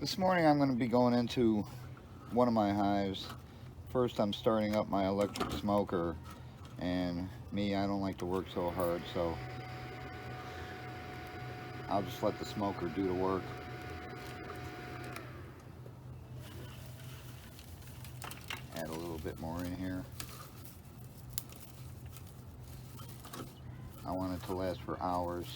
This morning I'm going to be going into one of my hives. First I'm starting up my electric smoker, and I don't like to work so hard, so I'll just let the smoker do the work. Add a little bit more in here. I want it to last for hours.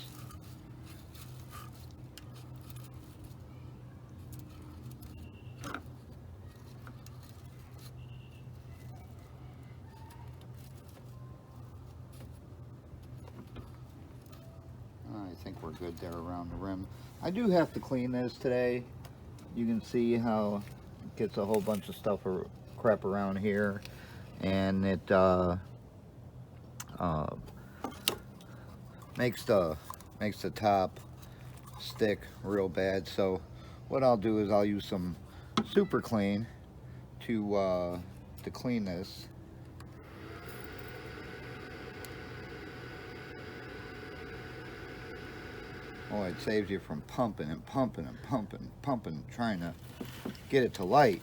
I think we're good there around the rim. I do have to clean this today. You can see how it gets a whole bunch of stuff or crap around here, and it makes the top stick real bad. So what I'll do is I'll use some super clean to clean this. Oh, it saves you from pumping and pumping and pumping and pumping, trying to get it to light.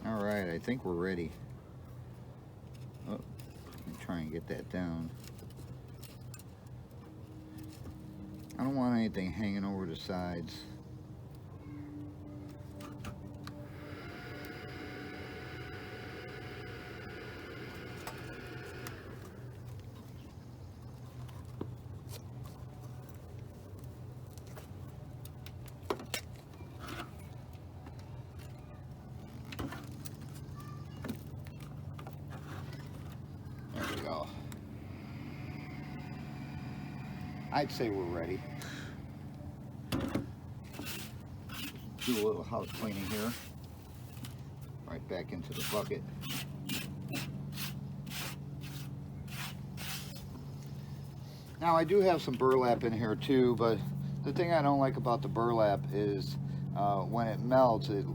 Alright, I think we're ready. Oh, let me try and get that down. I don't want anything hanging over the sides. I'd say we're ready. Do a little house cleaning here. Right back into the bucket. Now I do have some burlap in here too, but the thing I don't like about the burlap is when it melts, it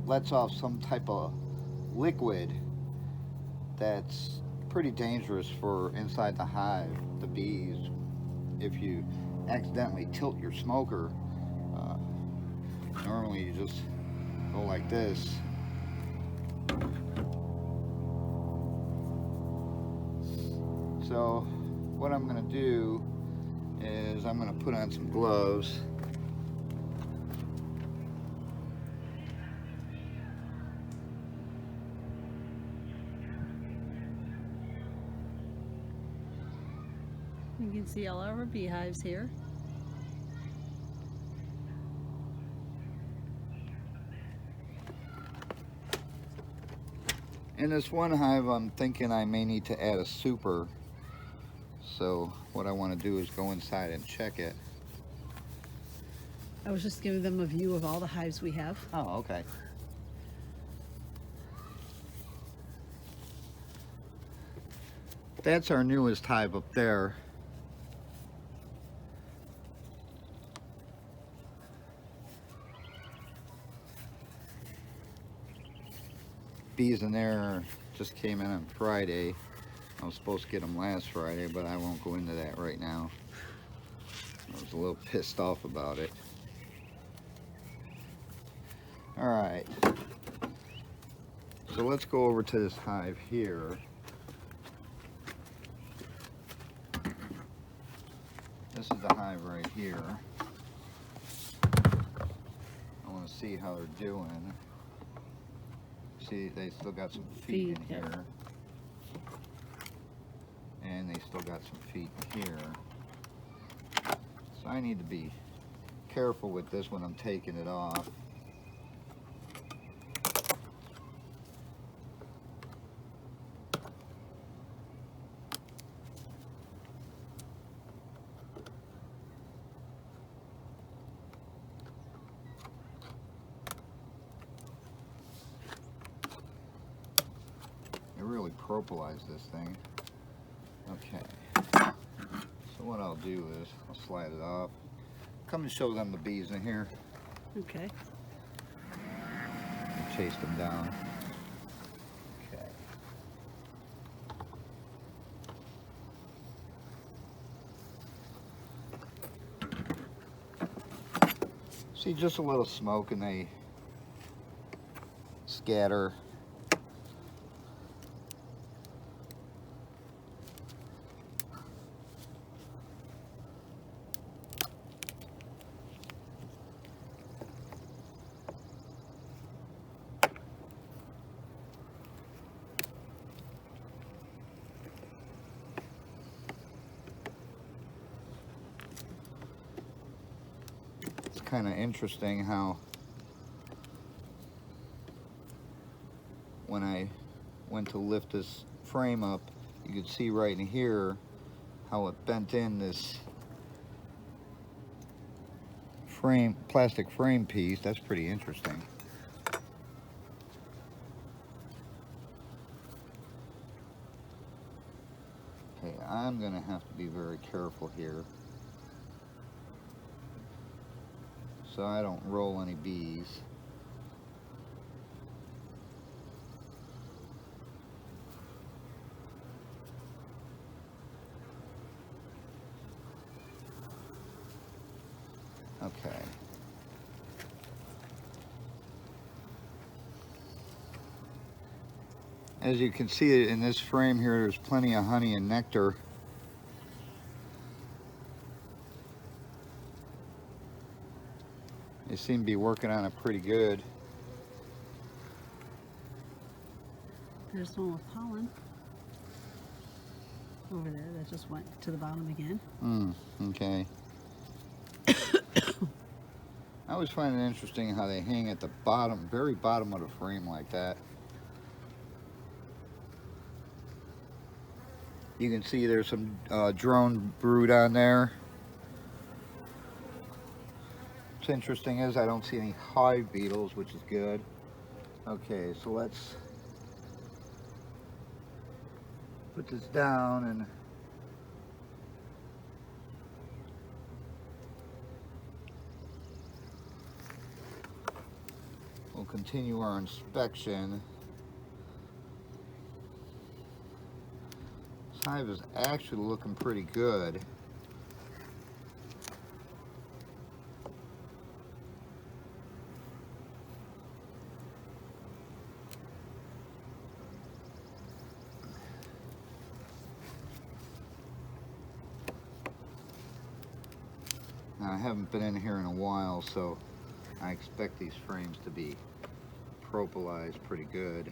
lets off some type of liquid that's pretty dangerous for inside the hive, the bees. If you accidentally tilt your smoker, normally you just go like this. So what I'm going to do is I'm going to put on some gloves. You can see all our beehives here. In this one hive, I'm thinking I may need to add a super. So what I want to do is go inside and check it. I was just giving them a view of all the hives we have. Oh, okay. That's our newest hive up there. Bees in there just came in on Friday. I was supposed to get them last Friday, but I won't go into that right now. I was a little pissed off about it. Alright, so let's go over to this hive here. This is the hive right here. I want to see how they're doing. See, they still got some feet in here. And they still got some feet here. So I need to be careful with this when I'm taking it off. really propolize this thing. Okay. So what I'll do is I'll slide it off. Come and show them the bees in here. Okay. And chase them down. Okay. See, just a little smoke and they scatter. It's kind of interesting how when I went to lift this frame up, you could see right in here how it bent in this frame, plastic frame piece. That's pretty interesting. Okay, I'm gonna have to be very careful here so I don't roll any bees. Okay. As you can see in this frame here, there's plenty of honey and nectar. They seem to be working on it pretty good. There's one with pollen over there that just went to the bottom again. Okay. I always find it interesting how they hang at the bottom, very bottom of the frame like that. You can see there's some drone brood on there. What's interesting is I don't see any hive beetles, which is good. Okay, so let's put this down and we'll continue our inspection. This hive is actually looking pretty good. Now, I haven't been in here in a while, so I expect these frames to be propolized pretty good.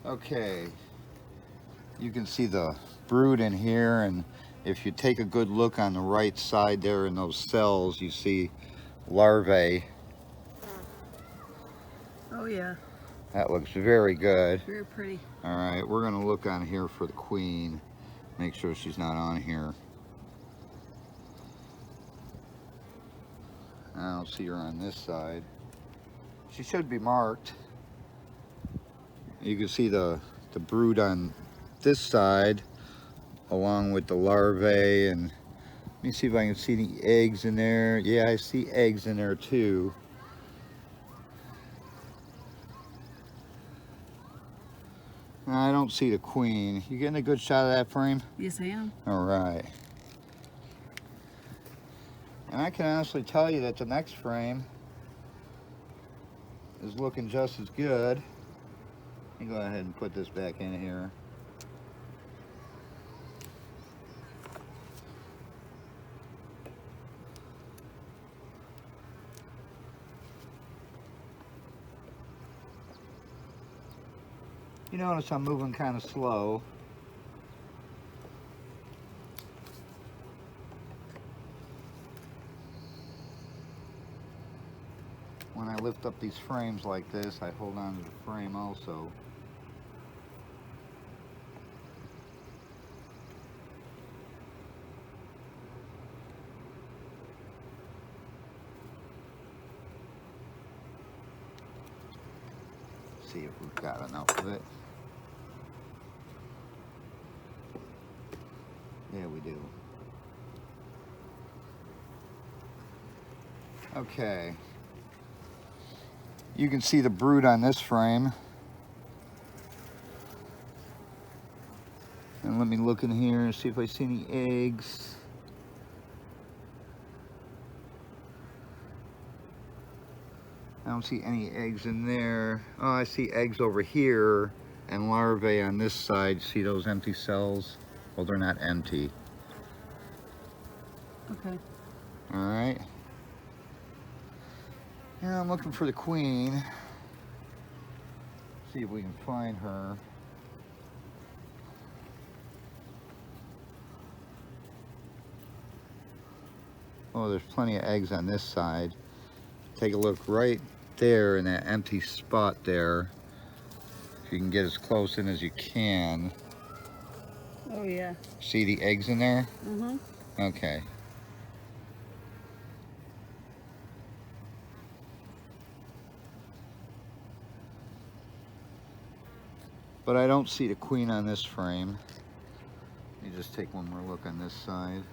Okay, you can see the brood in here, and if you take a good look on the right side there in those cells, you see larvae. Oh yeah. That looks very good. Very pretty. All right, we're gonna look on here for the queen, make sure she's not on here. I don't see her on this side. She should be marked. You can see the brood on this side along with the larvae, and let me see if I can see any eggs in there. Yeah, I see eggs in there too. I don't see the queen. You getting a good shot of that frame? Yes, I am. All right. And I can honestly tell you that the next frame is looking just as good. Let me go ahead and put this back in here. You notice I'm moving kind of slow. When I lift up these frames like this, I hold on to the frame also. see if we've got enough of it. Yeah, we do. Okay. You can see the brood on this frame. And let me look in here and see if I see any eggs. I don't see any eggs in there. Oh, I see eggs over here and larvae on this side. See those empty cells? Well, they're not empty. Okay. All right. Now I'm looking for the queen. See if we can find her. Oh, there's plenty of eggs on this side. Take a look right there in that empty spot there. If you can get as close in as you can. Oh yeah. See the eggs in there? Mm-hmm. Okay. But I don't see the queen on this frame. Let me just take one more look on this side.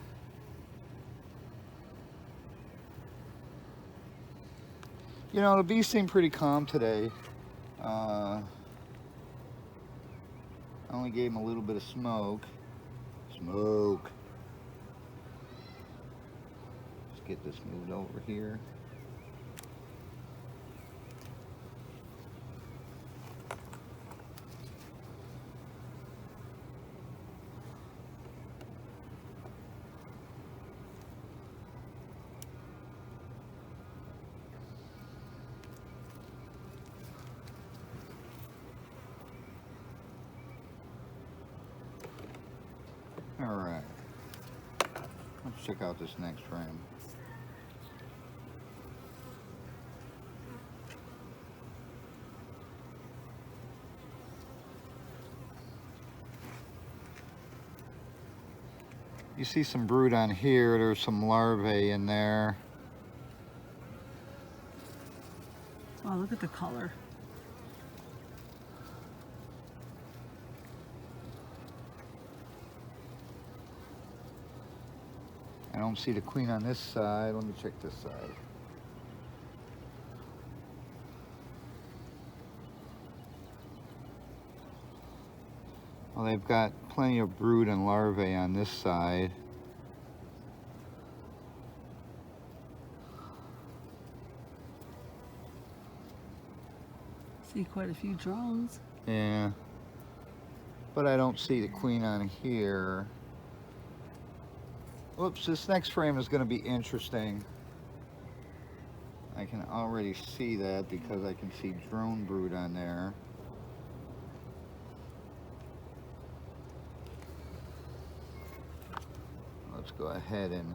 You know, the bees seem pretty calm today. I only gave them a little bit of smoke. Smoke. Let's get this moved over here. All right. Let's check out this next frame. You see some brood on here. There's some larvae in there. Oh, look at the color. I don't see the queen on this side. Let me check this side. Well, they've got plenty of brood and larvae on this side. See quite a few drones. Yeah. But I don't see the queen on here. Oops, this next frame is going to be interesting. I can already see that because I can see drone brood on there. Let's go ahead and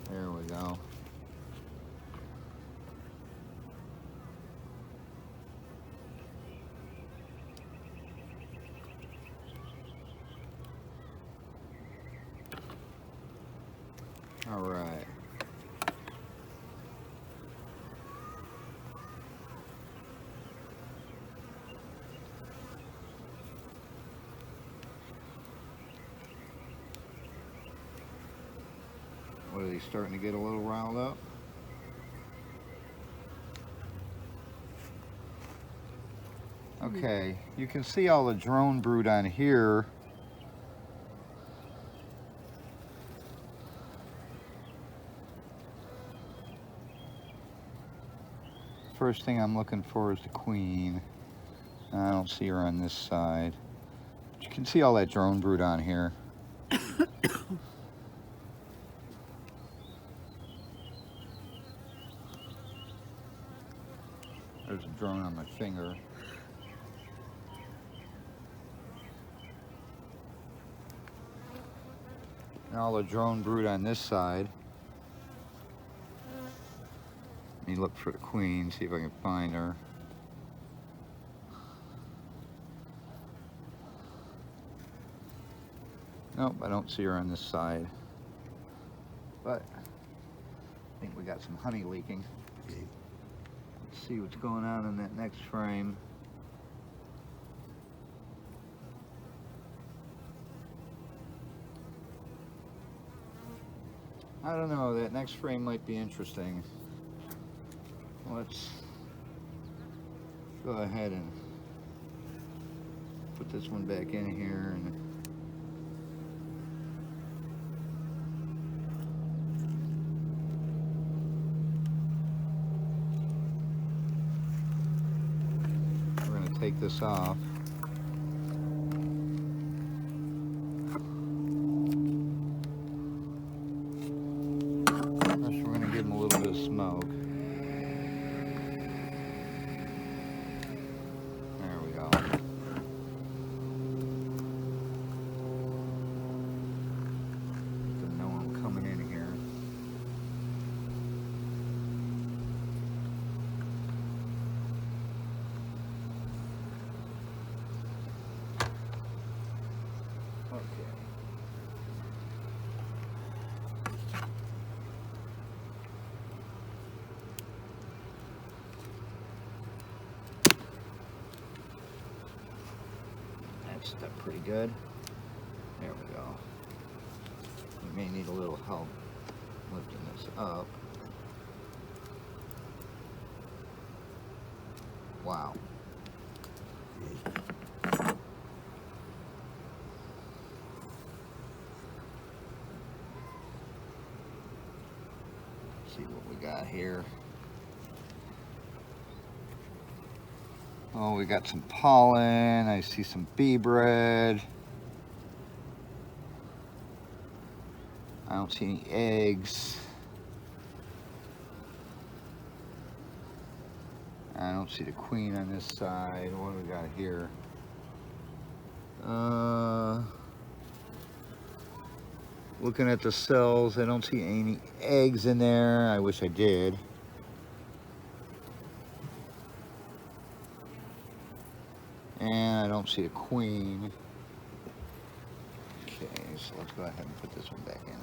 there we go. All right. What, are they starting to get a little riled up? Okay, you can see all the drone brood on here. First thing I'm looking for is the queen. I don't see her on this side. But you can see all that drone brood on here. There's a drone on my finger. And all the drone brood on this side. Let me look for the queen, see if I can find her. Nope, I don't see her on this side. But I think we got some honey leaking. Let's see what's going on in that next frame. I don't know, that next frame might be interesting. Let's go ahead and put this one back in here and we're going to take this off. First we're going to give them a little bit of smoke. There we go. Didn't know I'm coming in here. Okay. That's stuck pretty good. There we go. We may need a little help lifting this up. Wow. See what we got here. Oh, we got some pollen. I see some bee bread. I don't see any eggs. I don't see the queen on this side. What do we got here? Looking at the cells, I don't see any eggs in there. I wish I did. And I don't see a queen. Okay, so let's go ahead and put this one back in.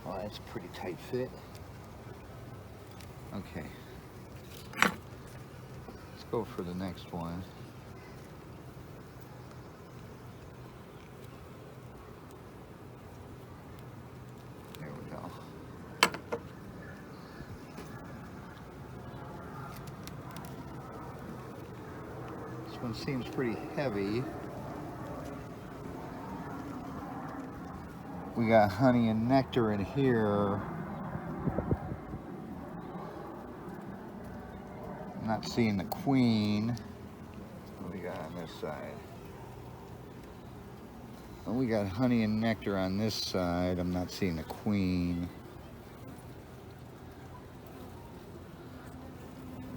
Well, that's a pretty tight fit. Okay. Let's go for the next one. There we go. This one seems pretty heavy. We got honey and nectar in here. I'm not seeing the queen. What do we got on this side? Well, we got honey and nectar on this side. I'm not seeing the queen.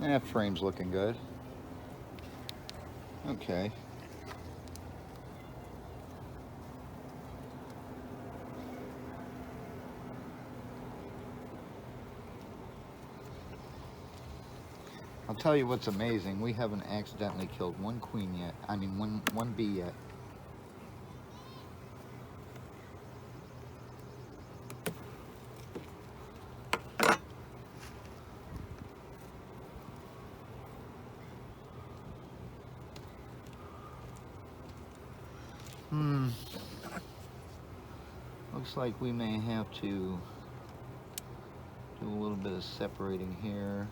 That frame's looking good. Okay. I'll tell you what's amazing. We haven't accidentally killed one queen yet. I mean, one bee yet. Looks like we may have to do a little bit of separating here.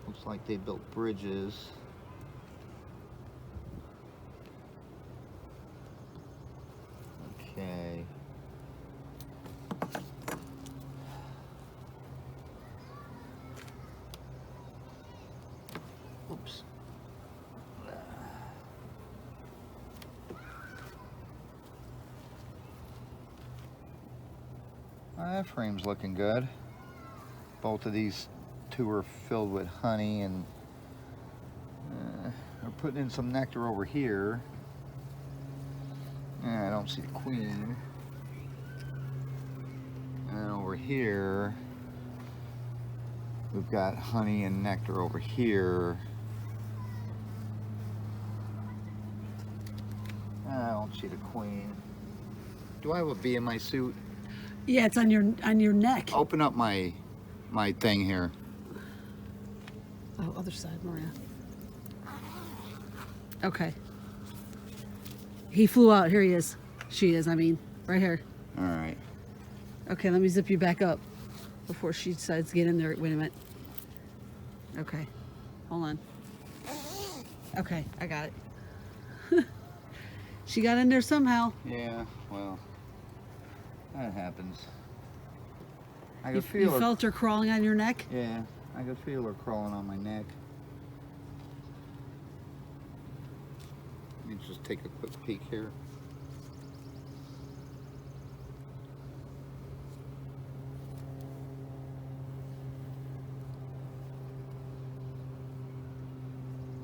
Looks like they built bridges. Okay. Oops. That frame's looking good. Both of these two are filled with honey, and we're putting in some nectar over here. And I don't see the queen. And over here, we've got honey and nectar over here. And I don't see the queen. Do I have a bee in my suit? Yeah, it's on your neck. Open up my thing here. Oh, other side, Maria. Okay. He flew out. Here he is. She is, I mean, right here. All right. Okay, let me zip you back up before she decides to get in there. Wait a minute. Okay. Hold on. Okay, I got it. She got in there somehow. Yeah, well, that happens. I You, could feel you her. felt her crawling on your neck? Yeah, I could feel her crawling on my neck. Let me just take a quick peek here.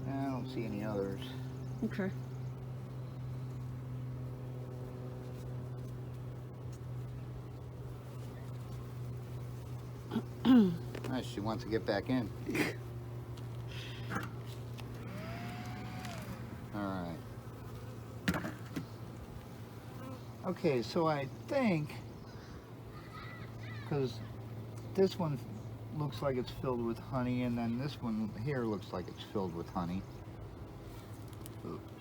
I don't see any others. Okay. Nice, she wants to get back in. All right. Okay, so I think, because this one looks like it's filled with honey, and then this one here looks like it's filled with honey.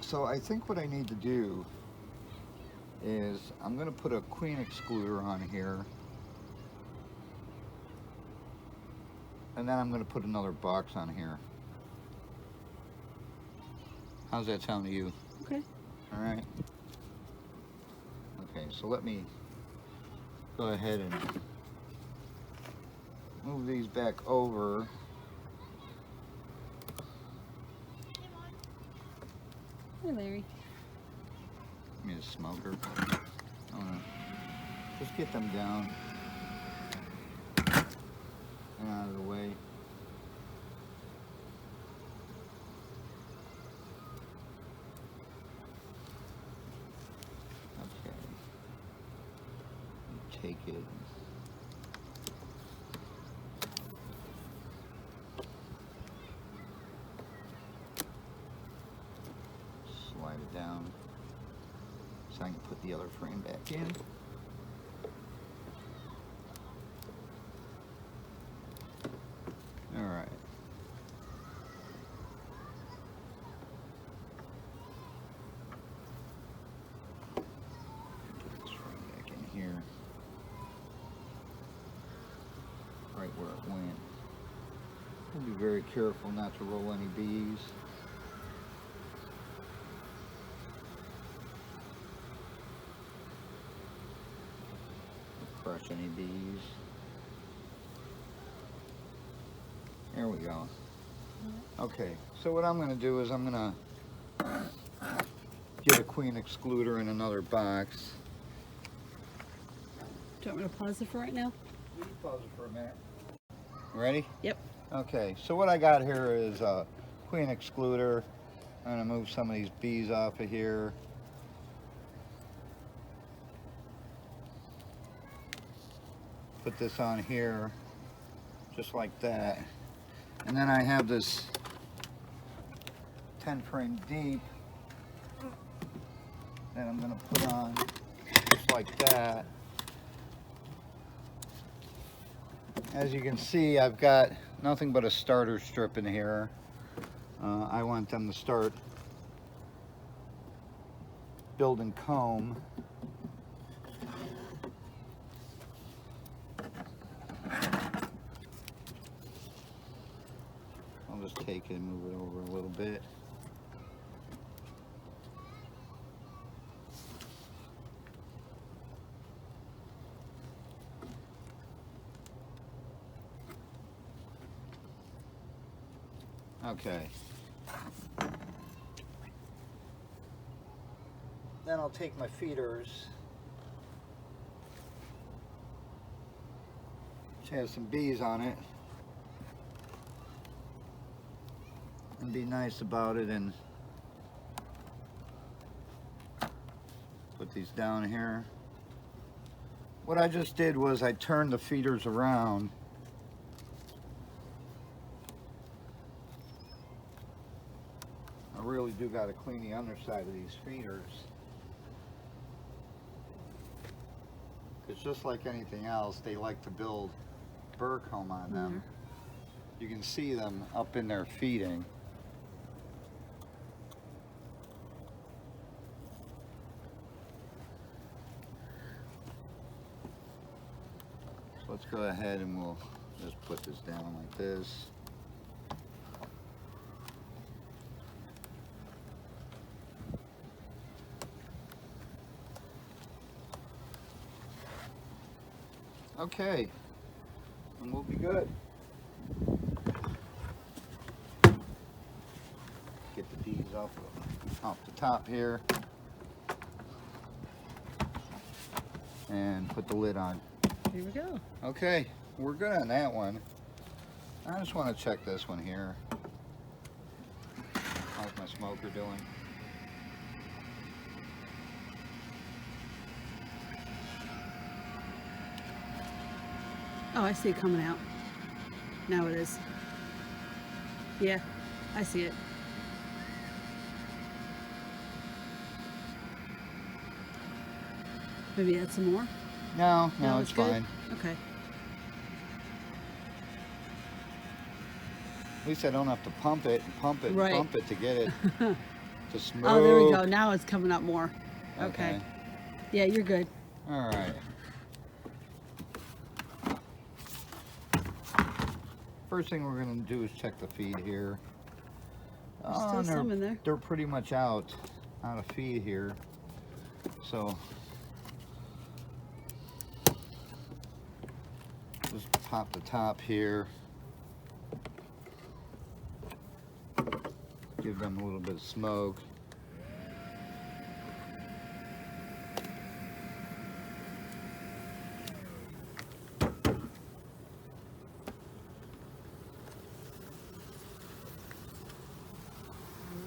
So I think what I need to do is I'm going to put a queen excluder on here, and then I'm going to put another box on here. How's that sound to you? Okay. All right. Okay, so let me go ahead and move these back over. Hey, Larry. Give me a smoker. I wanna just get them down and out of the way. Okay. Take it. Slide it down so I can put the other frame back in. All right. Put this frame back in here. Right where it went. We'll be very careful not to roll any bees. Crush any bees. There we go. Okay, so what I'm going to do is I'm going to get a queen excluder in another box. Do you want me to pause it for right now? You can pause it for a minute. Ready? Yep. Okay, so what I got here is a queen excluder. I'm going to move some of these bees off of here. Put this on here, just like that. And then I have this 10 frame deep that I'm going to put on just like that. As you can see, I've got nothing but a starter strip in here. I want them to start building comb. I'll just take it and move it over a little bit. Okay. Then I'll take my feeders, which has some bees on it, and be nice about it and Put these down here. What I just did was I turned the feeders around. I really do got to clean the underside of these feeders. It's just like anything else, they like to build burr comb on them. You can see them up in there feeding. So let's go ahead and we'll just put this down like this. Okay, and we'll be good. Get the bees off the top here and put the lid on. Here we go. Okay, we're good on that one. I just want to check this one here. How's my smoker doing? Oh, I see it coming out. Now it is. Yeah, I see it. Maybe add some more? No, No, it's good? fine. Okay. At least I don't have to pump it and pump it and Right. pump it to get it to smoke. Oh, there we go. Now it's coming up more. Okay. Yeah, you're good. All right. First thing we're going to do is check the feed here. There's still some in there. They're pretty much out of feed here. So just pop the top here. Give them a little bit of smoke.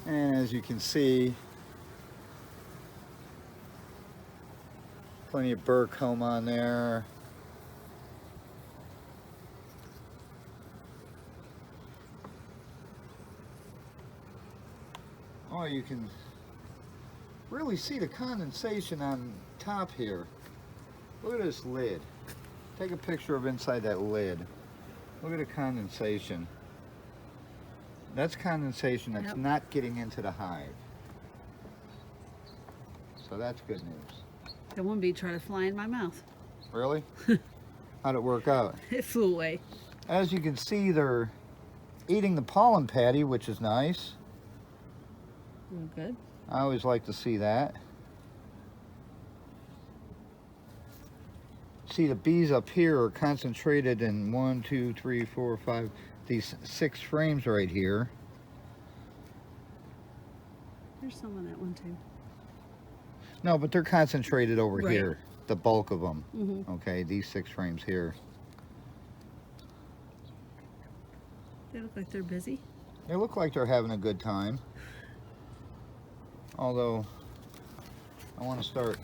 And as you can see, plenty of burr comb on there. Oh, you can really see the condensation on top here. Look at this lid. Take a picture of inside that lid. Look at the condensation. That's condensation that's Yep. not getting into the hive. So that's good news. The one bee tried to fly in my mouth. Really? How'd it work out? It flew away. As you can see, they're eating the pollen patty, which is nice. Real good. I always like to see that. See, the bees up here are concentrated in 1, 2, 3, 4, 5, these 6 frames right here. There's some on that one too. No, but they're concentrated over Right. here, the bulk of them. Mm-hmm. Okay, these 6 frames here. They look like they're busy. They look like they're having a good time. Although, I want to start.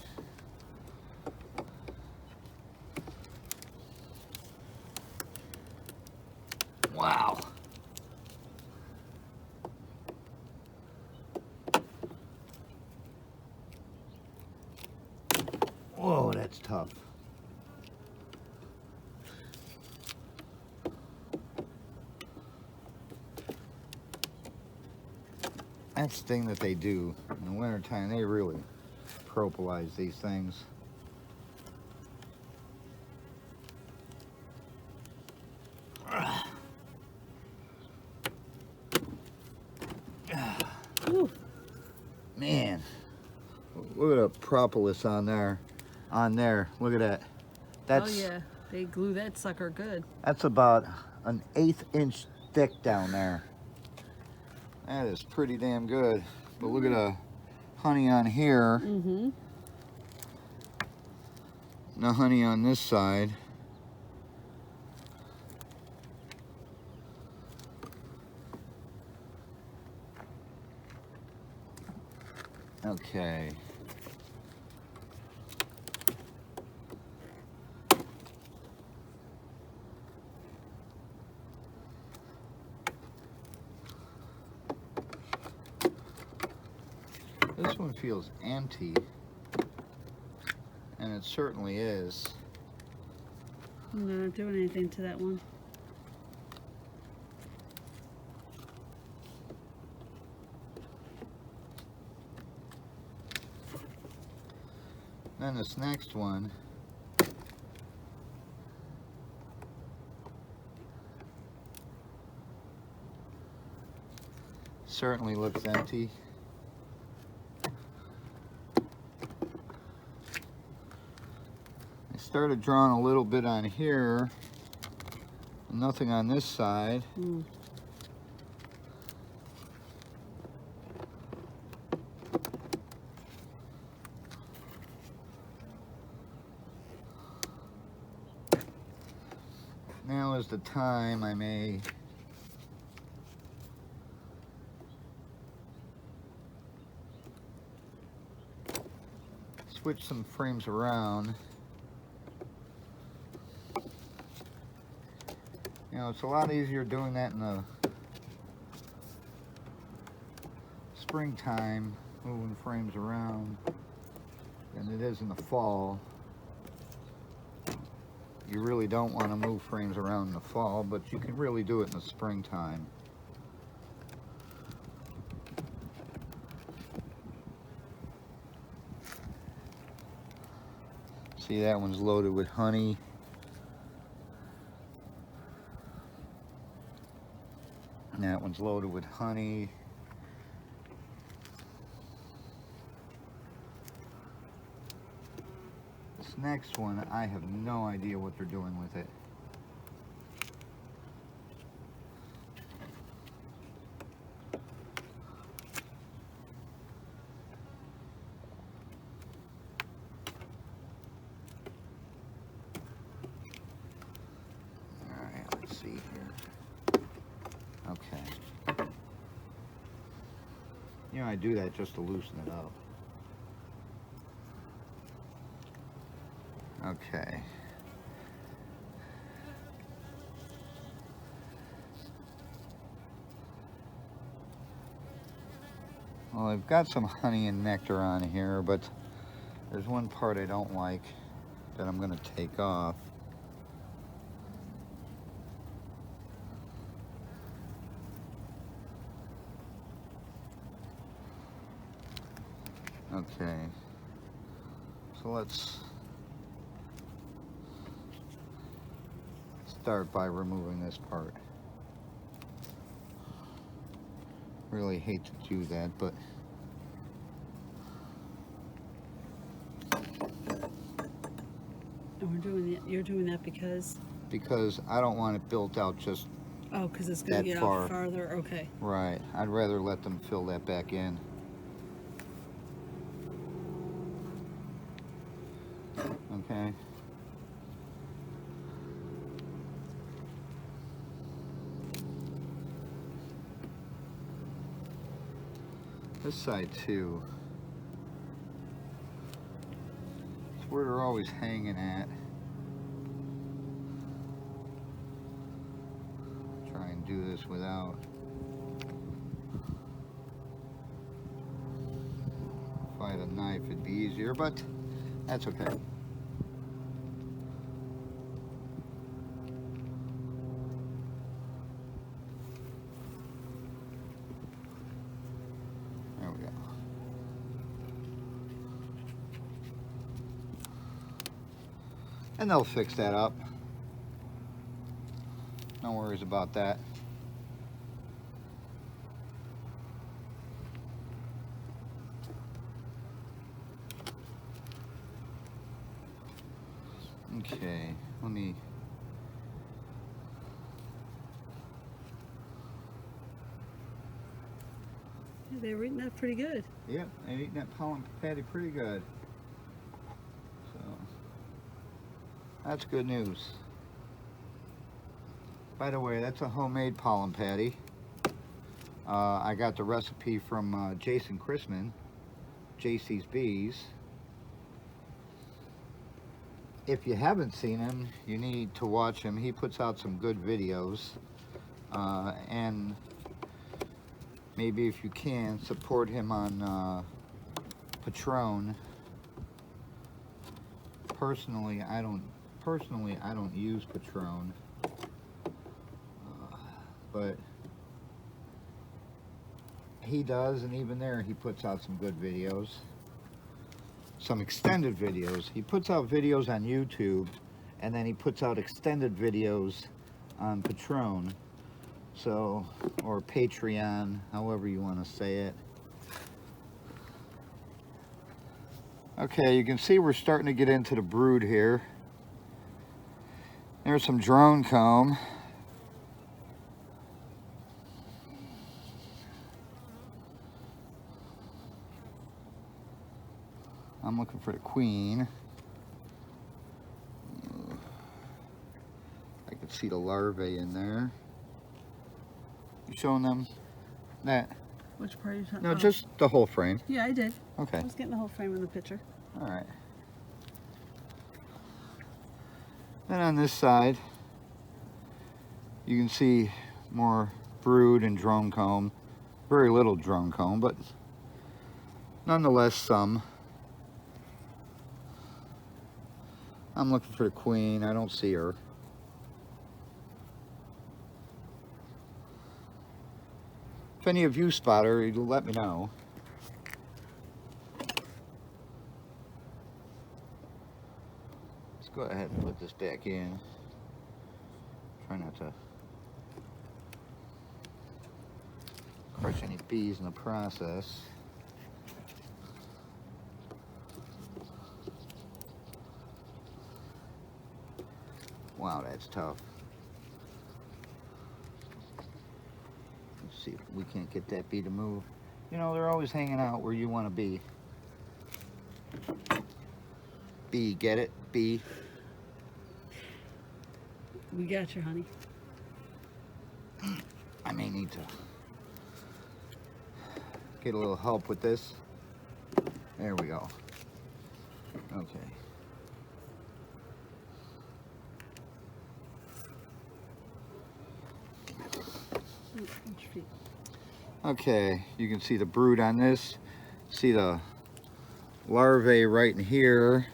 Wow. Whoa, that's tough. That's the thing that they do in the wintertime. They really propolize these things. Ooh. Man, look at the propolis on there. On there, look at that. That's Oh yeah, they glue that sucker good. that's about an 1/8 inch thick down there. That is pretty damn good. But look at the honey on here. Mm-hmm. The honey on this side. Okay. This one feels empty, and it certainly is. They're not doing anything to that one. Then this next one, certainly looks empty. I started drawing a little bit on here, nothing on this side. Now is the time I may switch some frames around. You know, it's a lot easier doing that in the springtime, moving frames around, than it is in the fall. You really don't want to move frames around in the fall, but you can really do it in the springtime. See, that one's loaded with honey. And that one's loaded with honey. This next one, I have no idea what they're doing with it. Alright, let's see here. Okay. You know, I do that just to loosen it up. Okay. Well, I've got some honey and nectar on here, but there's one part I don't like that I'm going to take off. Okay. So let's start by removing this part. Really hate to do that, but You're doing that because I don't want it built out just because it's going to get far. out farther. Okay. Right. I'd rather let them fill that back in. Okay. This side too. It's where they're always hanging at. Try and do this without. If I had a knife, it'd be easier, but that's okay. There we go. And they'll fix that up. No worries about that. Okay, let me. Yeah, they were eating that pretty good. Yep, they're eating that pollen patty pretty good. So, that's good news. By the way, that's a homemade pollen patty. I got the recipe from Jason Chrisman, JC's Bees. If you haven't seen him, you need to watch him. He puts out some good videos. And maybe if you can, support him on Patron. Personally, I don't use Patron, but he does, and even there, he puts out some good videos, some extended videos. He puts out videos on YouTube, and then he puts out extended videos on Patron, so, or Patreon, however you want to say it. Okay, you can see we're starting to get into the brood here. There's some drone comb. I'm looking for the queen. I can see the larvae in there. You showing them that? Which part are you talking No, about? just the whole frame. Yeah, I did. Okay. I was getting the whole frame in the picture. All right. Then on this side, you can see more brood and drone comb. Very little drone comb, but nonetheless some. I'm looking for the queen. I don't see her. If any of you spot her, you let me know. Let's go ahead and put this back in. Try not to crush any bees in the process. Wow, that's tough. Let's see if we can't get that bee to move. You know, they're always hanging out where you want to be. Bee, get it? Bee. We got you, honey. I may need to get a little help with this. There we go. Okay. Okay, you can see the brood on this. See the larvae right in here.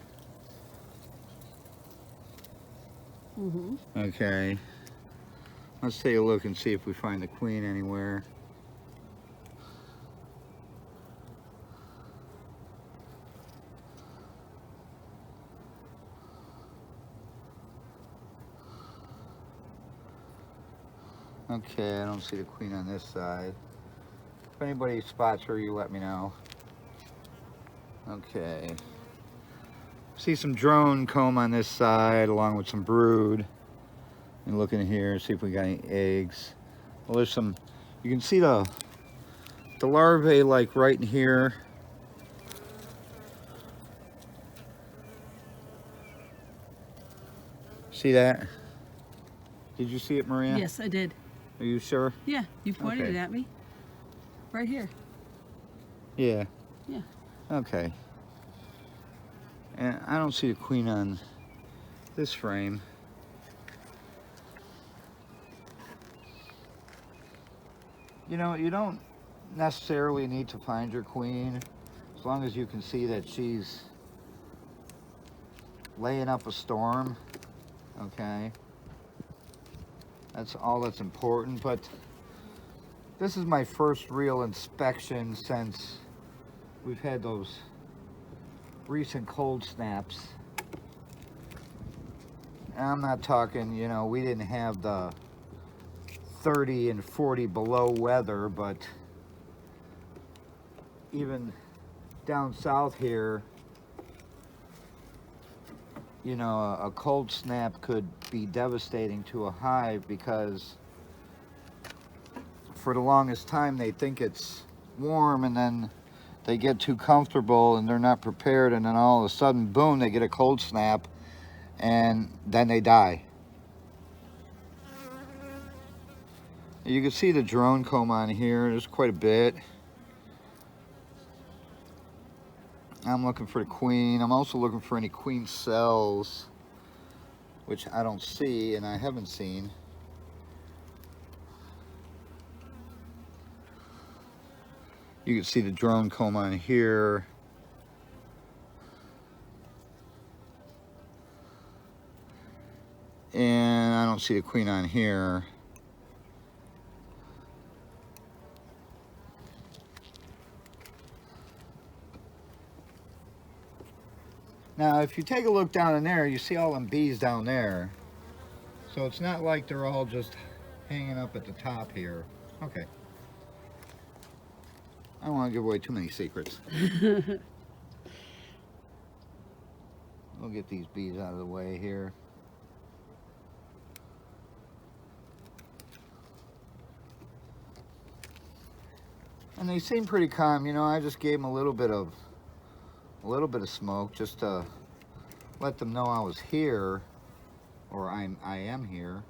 Mm-hmm. Okay. Let's take a look and see if we find the queen anywhere. Okay, I don't see the queen on this side. If anybody spots her, you let me know. Okay. See some drone comb on this side along with some brood. And look in here, see if we got any eggs. Well, there's some, you can see the larvae like right in here. See that? Did you see it, Maria? Yes, I did. Are you sure? Yeah, you pointed Okay. it at me. Right here. Yeah. Yeah. Okay. And I don't see the queen on this frame. You know, you don't necessarily need to find your queen as long as you can see that she's laying up a storm. Okay. That's all that's important, but this is my first real inspection since we've had those recent cold snaps. And I'm not talking, you know, we didn't have the 30 and 40 below weather, but even down south here, you know, a cold snap could be devastating to a hive because for the longest time they think it's warm and then they get too comfortable and they're not prepared, and then all of a sudden, boom, they get a cold snap and then they die. You can see the drone comb on here. There's quite a bit. I'm looking for the queen. I'm also looking for any queen cells, which I don't see and I haven't seen. You can see the drone comb on here. don't see a queen on here. Now, if you take a look down in there, you see all them bees down there. So it's not like they're all just hanging up at the top here. Okay. I don't want to give away too many secrets. We'll get these bees out of the way here. And they seem pretty calm. You know, I just gave them a little bit of smoke just to let them know I was here, or I am here.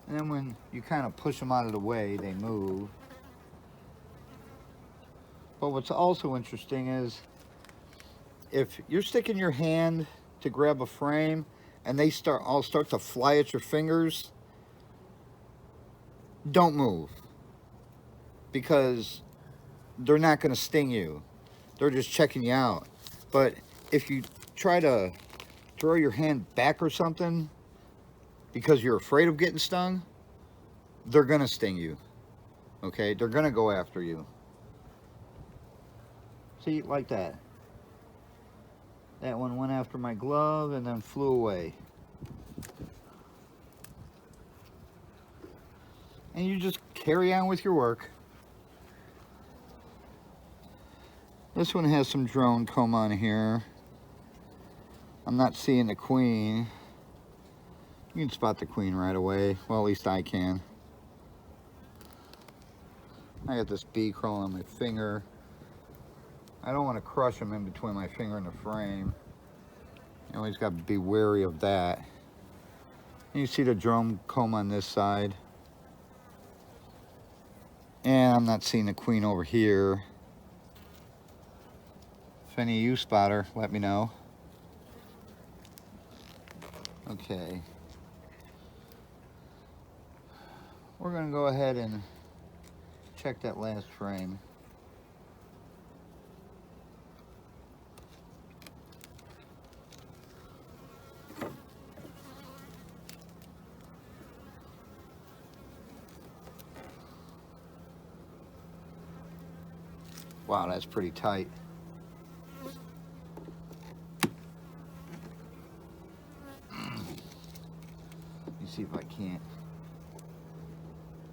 And then when you kind of push them out of the way, they move. But what's also interesting is if you're sticking your hand to grab a frame and they all start to fly at your fingers, don't move, because they're not going to sting you. They're just checking you out. But if you try to throw your hand back or something because you're afraid of getting stung, they're going to sting you. Okay? They're going to go after you. See, like that. That one went after my glove and then flew away. And you just carry on with your work. This one has some drone comb on here. I'm not seeing the queen. You can spot the queen right away. Well, at least I can. I got this bee crawling on my finger. I don't want to crush him in between my finger and the frame. You always got to be wary of that. And you see the drone comb on this side. And I'm not seeing the queen over here. If any of you spot her, let me know. Okay. We're going to go ahead and check that last frame. Wow, that's pretty tight. Let me see if I can't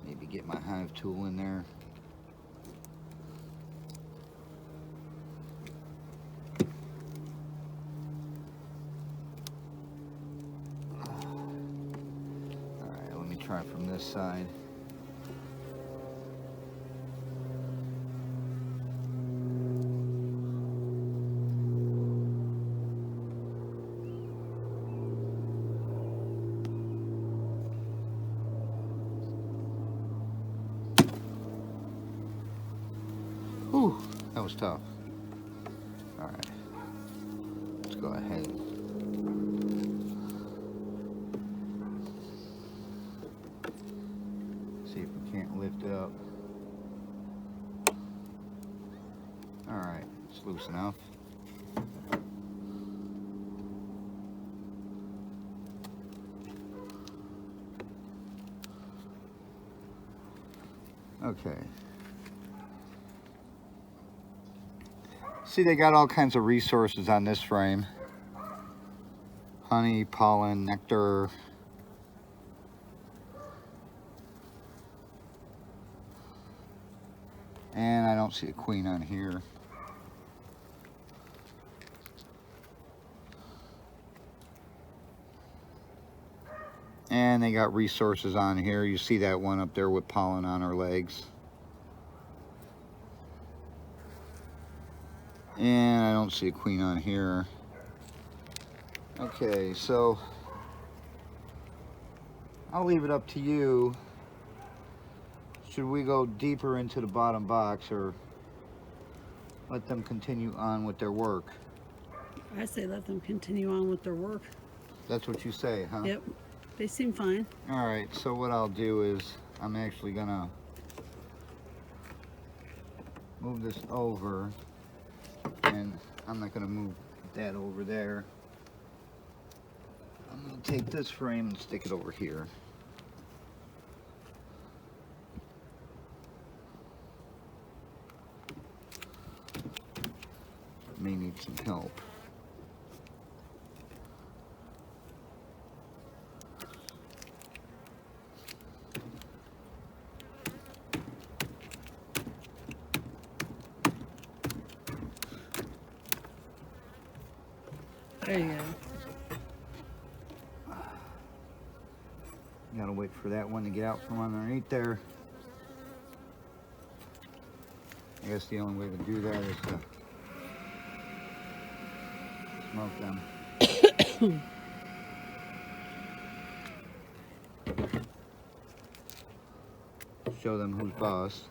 maybe get my hive tool in there. Alright, let me try from this side. Whew, that was tough. All right, let's go ahead. See if we can't lift it up. All right, it's loose enough. Okay. See, they got all kinds of resources on this frame. Honey, pollen, nectar. And I don't see a queen on here. And they got resources on here. You see that one up there with pollen on her legs. And I don't see a queen on here. Okay, so I'll leave it up to you. Should we go deeper into the bottom box or let them continue on with their work? I say let them continue on with their work. That's what you say, huh? Yep, they seem fine. All right, so what I'll do is I'm actually gonna move this over, and I'm not gonna move that over there. I'm going to take this frame and stick it over here. May need some help. There you go. Gotta wait for that one to get out from underneath there. I guess the only way to do that is to smoke them. Show them who's boss.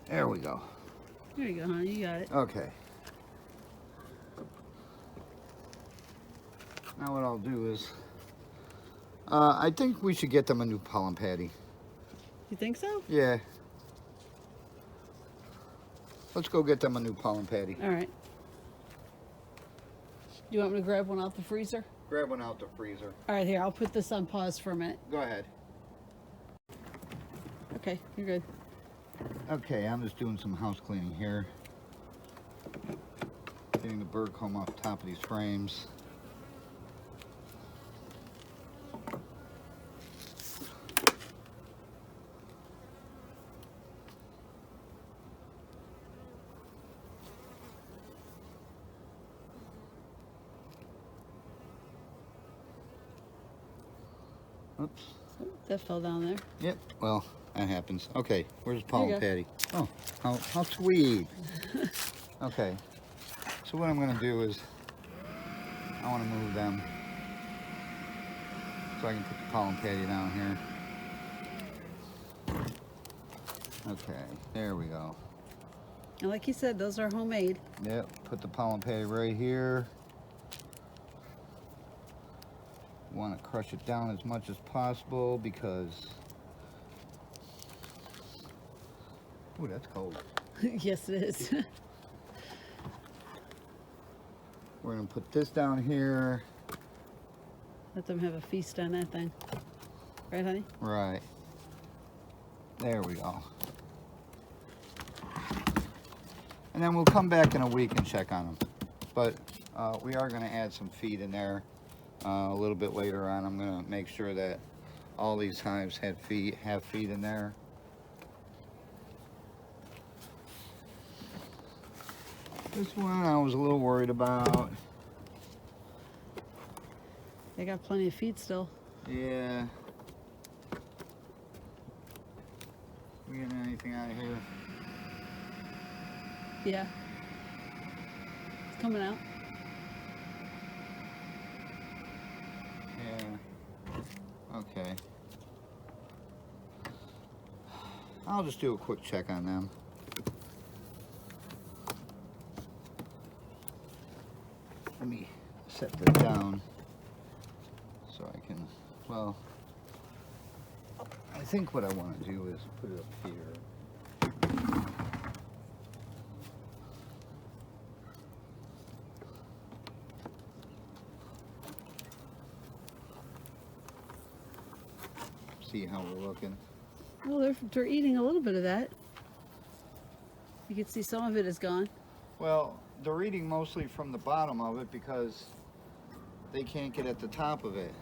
There we go. There you go, honey. You got it. Okay. Now what I'll do is, I think we should get them a new pollen patty. You think so? Yeah. Let's go get them a new pollen patty. All right. Do you want me to grab one out the freezer? Grab one out the freezer. All right, here. I'll put this on pause for a minute. Go ahead. Okay, you're good. Okay, I'm just doing some house cleaning here. Getting the bird comb off the top of these frames. Oops. Oh, that fell down there. Yep, well, that happens. Okay, where's the pollen There you patty? Oh, how sweet. Okay, so what I'm going to do is, I want to move them so I can put the pollen patty down here. Okay, there we go. And like you said, those are homemade. Yep, put the pollen patty right here. Want to crush it down as much as possible because, ooh, that's cold. Yes, it is. We're going to put this down here. Let them have a feast on that thing. Right, honey? Right. There we go. And then we'll come back in a week and check on them. But we are going to add some feed in there a little bit later on. I'm going to make sure that all these hives have feed in there. This one I was a little worried about. They got plenty of feed still. Yeah. We getting anything out of here? Yeah. It's coming out. Yeah. Okay. I'll just do a quick check on them. Let me set this down so I can, well, I think what I want to do is put it up here. See how we're looking. Well, they're eating a little bit of that. You can see some of it is gone. Well, they're eating mostly from the bottom of it because they can't get at the top of it.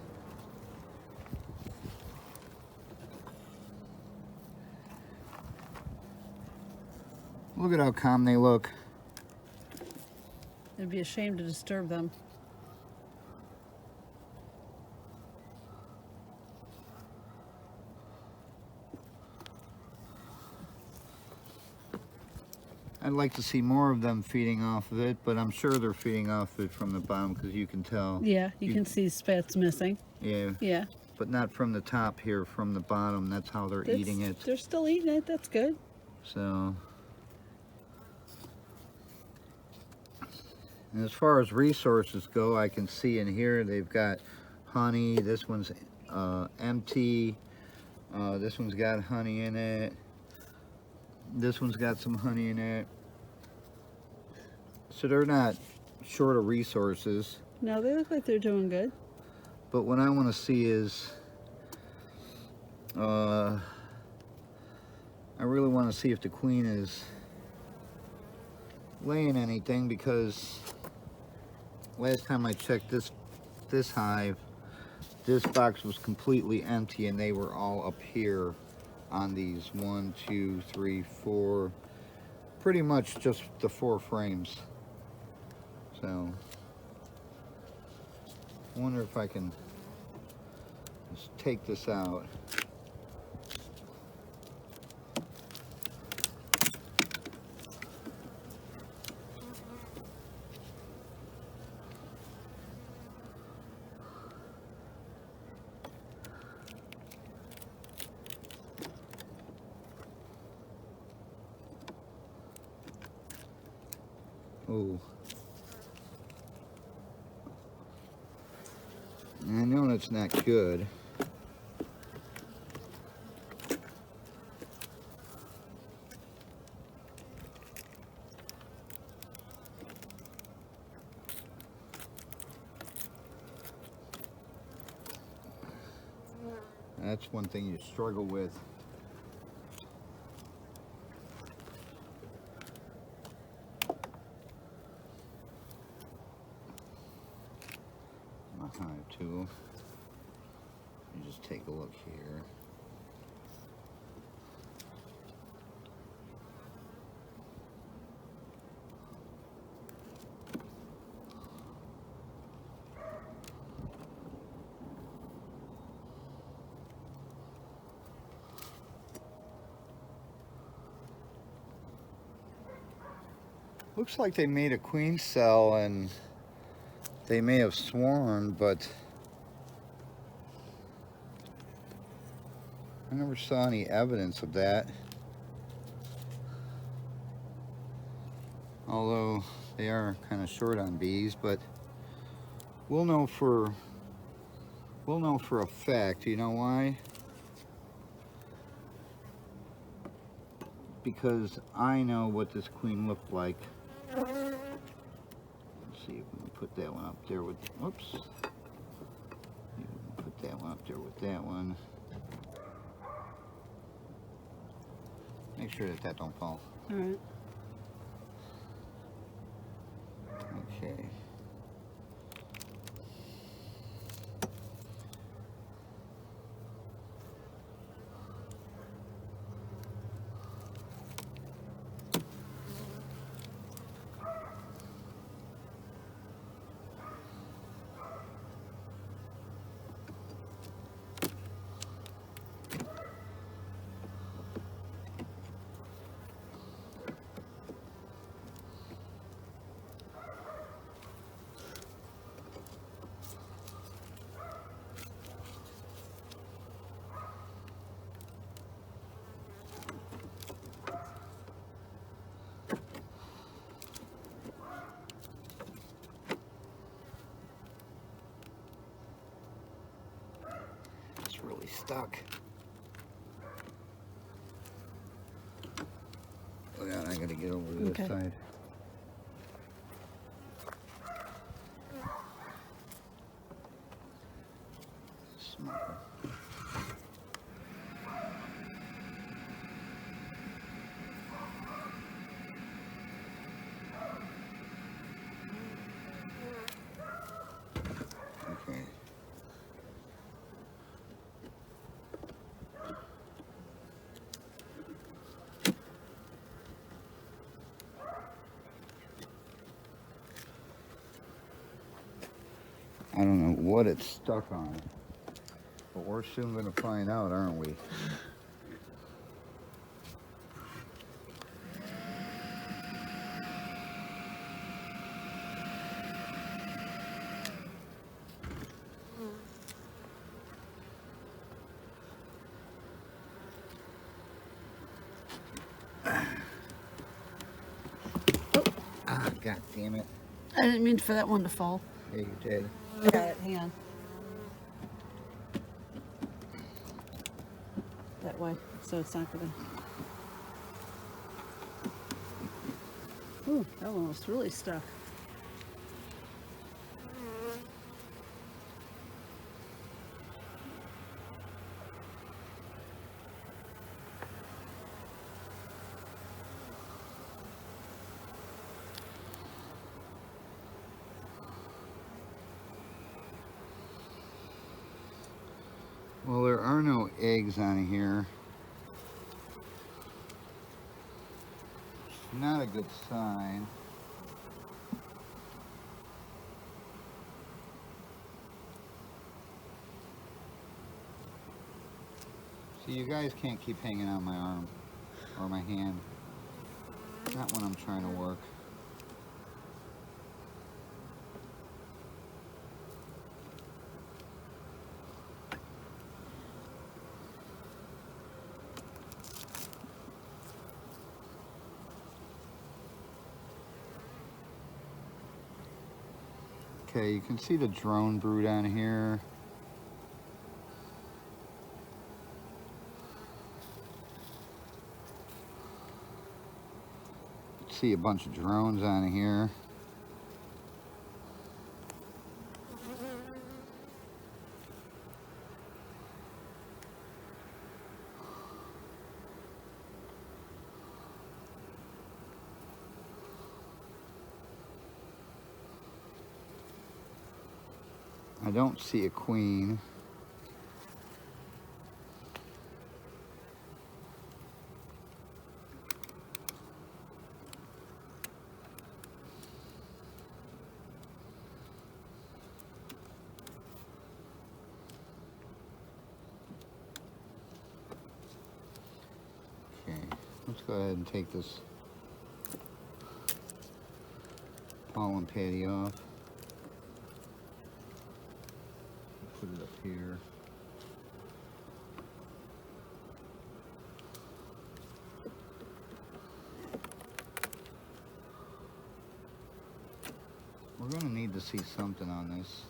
Look at how calm they look. It'd be a shame to disturb them. I'd like to see more of them feeding off of it, but I'm sure they're feeding off it from the bottom because you can tell. Yeah, you can see spats missing. Yeah. Yeah. But not from the top here, from the bottom. That's how they're eating it. They're still eating it. That's good. So, and as far as resources go, I can see in here they've got honey. This one's empty. This one's got honey in it. This one's got some honey in it. So they're not short of resources. No, they look like they're doing good. But what I want to see is, I really want to see if the queen is laying anything, because last time I checked this hive, this box was completely empty and they were all up here on these 1, 2, 3, 4, pretty much just the 4 frames. So I wonder if I can just take this out. Oh, I know that's not good. That's one thing you struggle with. My hive tool. You just take a look here. Looks like they made a queen cell and they may have swarmed, but I never saw any evidence of that. Although they are kind of short on bees, but we'll know for a fact. You know why? Because I know what this queen looked like. Let's see if we can put that one up there with, whoops. See if we can put that one up there with that one. Make sure that don't fall. All right. Okay. Really stuck. Look out, I gotta get over to this side. Smart. Okay. I don't know what it's stuck on, but we're soon going to find out, aren't we? Ah, God damn it. I didn't mean for that one to fall. Yeah, you did. I got it. Hang on. way, so it's not gonna. Ooh, that one was really stuck. Well, there are no eggs on here. Not a good sign. See, you guys can't keep hanging on my arm or my hand. Not when I'm trying to work. Okay, you can see the drone brood on here. See a bunch of drones on here. I don't see a queen. Okay, let's go ahead and take this pollen patty off. Put it up here. We're going to need to see something on this.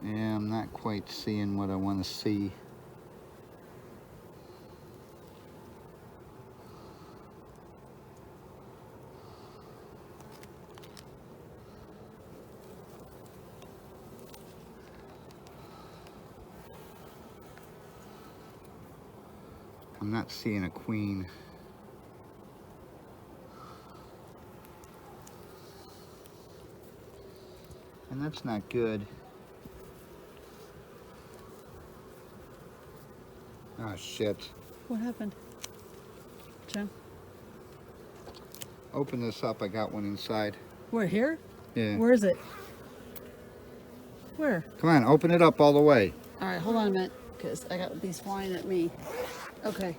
Yeah, I'm not quite seeing what I want to see. I'm not seeing a queen. And that's not good. Oh shit. What happened? Jim? Open this up, I got one inside. Where, here? Yeah. Where is it? Where? Come on, open it up all the way. All right, hold on a minute, because I got these flying at me. Okay.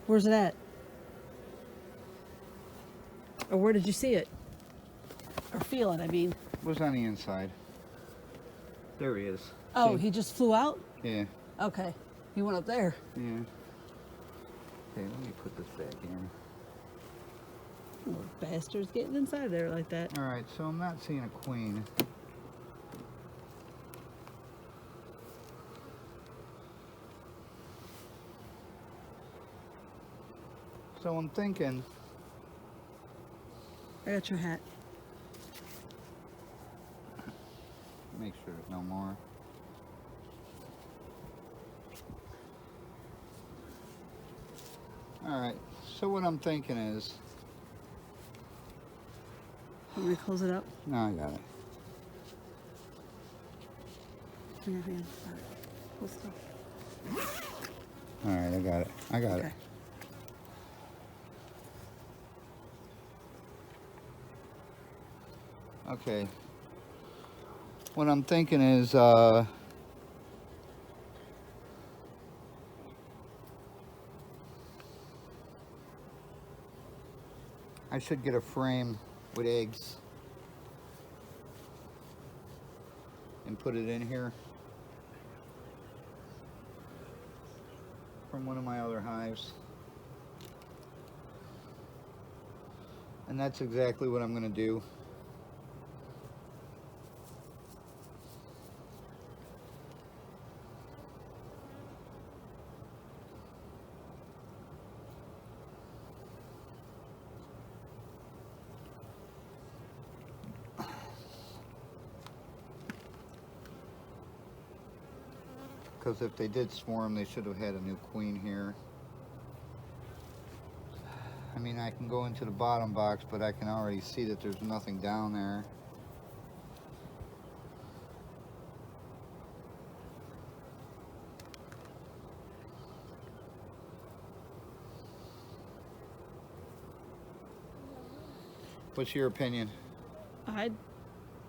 Where's it at? Or where did you see it? Or feel it, I mean. It was on the inside. There he is. Oh, See? he just flew out? Yeah. Okay. He went up there. Yeah. Okay, let me put this back in. Little bastard's getting inside there like that. Alright, so I'm not seeing a queen. So I'm thinking, I got your hat. make sure there's no more. Alright, so what I'm thinking is, Want me to close it up? no, I got it. Yeah. All right. Close it up. Alright, I got it. I got Okay. it. Okay. What I'm thinking is, I should get a frame with eggs and put it in here. from one of my other hives. And that's exactly what I'm going to do. Because if they did swarm, they should have had a new queen here. I mean, I can go into the bottom box, but I can already see that there's nothing down there. What's your opinion? I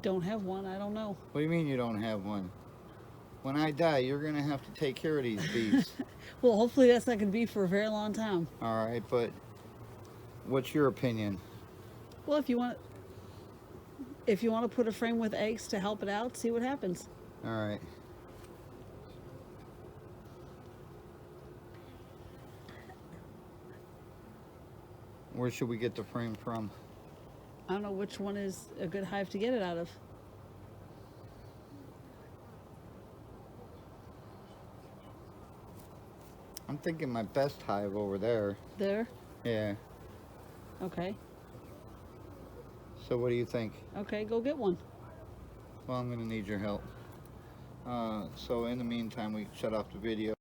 don't have one. I don't know. What do you mean you don't have one? When I die, you're going to have to take care of these bees. Well, hopefully that's not going to be for a very long time. All right, but what's your opinion? Well, if you want to put a frame with eggs to help it out, see what happens. All right. Where should we get the frame from? I don't know which one is a good hive to get it out of. I'm thinking my best hive over there. There? Yeah. Okay. So what do you think? Okay, go get one. Well, I'm going to need your help. So in the meantime, we shut off the video.